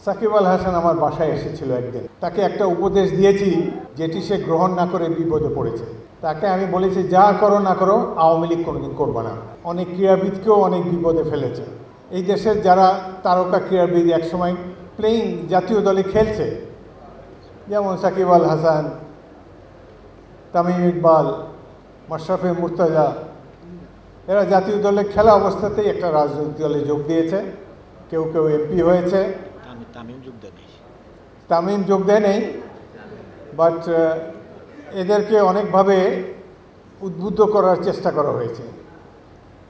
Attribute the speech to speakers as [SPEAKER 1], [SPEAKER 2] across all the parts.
[SPEAKER 1] সাকিব আল হাসান আমার বাসায় এসেছিল একদিন। তাকে একটা উপদেশ দিয়েছি যেটি সে গ্রহণ না করে বিপদে পড়েছে। তাকে আমি বলেছি, যা করো না করো আওয়ামী লীগ কোনোদিন করবে না। অনেক ক্রীড়াবিদকেও অনেক বিপদে ফেলেছে। এই দেশের যারা তারকা ক্রীড়াবিদ একসময় প্লেইং জাতীয় দলে খেলছে, যেমন সাকিব আল হাসান, তামিম ইকবাল, মাশরাফি মুর্তজা, এরা জাতীয় দলে খেলা অবস্থাতেই একটা রাজনৈতিক দলে যোগ দিয়েছে। কেউ কেউ এমপি হয়েছে। তামিম যোগ দেয় নেই, বাট এদেরকে অনেকভাবে উদ্বুদ্ধ করার চেষ্টা করা হয়েছে।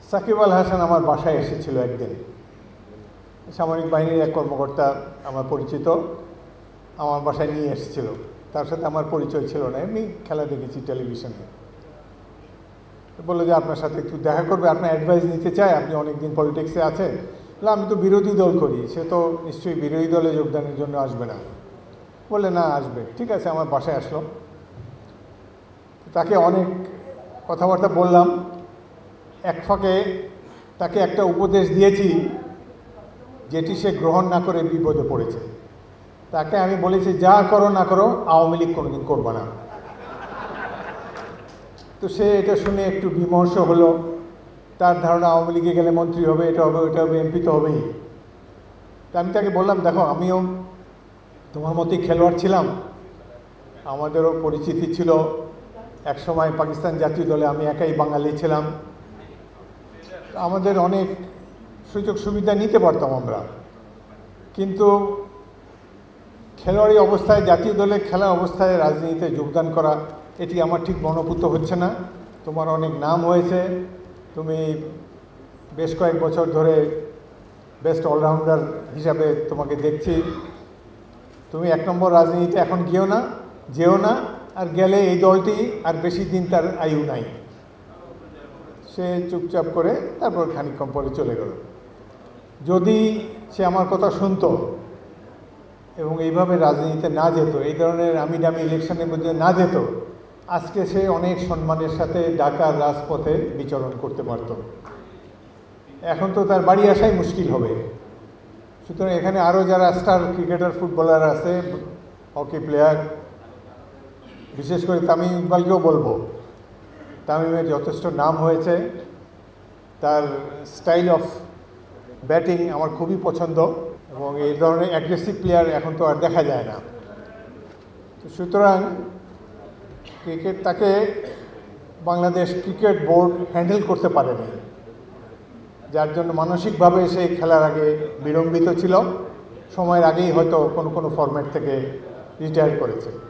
[SPEAKER 1] সাকিব আল হাসান আমার বাসায় এসেছিল একদিন। সামরিক বাহিনীর এক কর্মকর্তা, আমার পরিচিত, আমার বাসায় নিয়ে এসেছিল। তার সাথে আমার পরিচয় ছিল না, এমনি খেলা দেখেছি টেলিভিশনে। বললো যে আপনার সাথে একটু দেখা করবে, আপনার অ্যাডভাইস নিতে চায়, আপনি অনেকদিন পলিটিক্সে আছেন। আমি তো বিরোধী দল করি, সে তো নিশ্চয়ই বিরোধী দলে যোগদানের জন্য আসবে না। বললে না, আসবে। ঠিক আছে, আমার বাসায় আসলো। তাকে অনেক কথাবার্তা বললাম। এক ফাঁকে তাকে একটা উপদেশ দিয়েছি যেটি সে গ্রহণ না করে বিপদে পড়েছে। তাকে আমি বলেছি, যা করো না করো আওয়ামী লীগ কোনোদিন করবে না। তো সে এটা শুনে একটু বিমর্ষ হলো। তার ধারণা আওয়ামী লীগে গেলে মন্ত্রী হবে, এটা হবে, ওটা হবে, এমপি তো হবেই। তা আমি তাকে বললাম, দেখো, আমিও তোমার মতোই খেলোয়াড় ছিলাম, আমাদেরও পরিচিতি ছিল। একসময় পাকিস্তান জাতীয় দলে আমি একাই বাঙালি ছিলাম। আমাদের অনেক সুযোগ সুবিধা নিতে পারতাম আমরা, কিন্তু খেলোয়াড়ি অবস্থায়, জাতীয় দলে খেলা অবস্থায় রাজনীতিতে যোগদান করা, এটি আমার ঠিক মনোভূত হচ্ছে না। তোমার অনেক নাম হয়েছে, তুমি বেশ কয়েক বছর ধরে বেস্ট অলরাউন্ডার হিসাবে তোমাকে দেখছি। তুমি এক নম্বর রাজনীতিতে এখন যেও না, আর গেলে এই দলটি আর বেশি দিন তার আয়ু নাই। সে চুপচাপ করে তারপর খানিকক্ষণ পরে চলে গেল। যদি সে আমার কথা শুনতো এবং এইভাবে রাজনীতিতে না যেত, এই ধরনের আমি দামি ইলেকশনের মধ্যে না যেত, আজকে সে অনেক সম্মানের সাথে ঢাকার রাজপথে বিচরণ করতে পারত। এখন তো তার বাড়ি আসাই মুশকিল হবে। সুতরাং এখানে আরও যারা স্টার ক্রিকেটার, ফুটবলার আছে, হকি প্লেয়ার, বিশেষ করে তামিম ইকবালকেও বলবো, তামিমের যথেষ্ট নাম হয়েছে, তার স্টাইল অফ ব্যাটিং আমার খুবই পছন্দ, এবং এই ধরনের অ্যাগ্রেসিভ প্লেয়ার এখন তো আর দেখা যায় না। সুতরাং তাকে বাংলাদেশ ক্রিকেট বোর্ড হ্যান্ডেল করতে পারেনি, যার জন্য মানসিকভাবে সে খেলার আগে বিলম্বিত ছিল। সময়ের আগেই হয়তো কোনো ফরম্যাট থেকে রিটায়ার করেছে।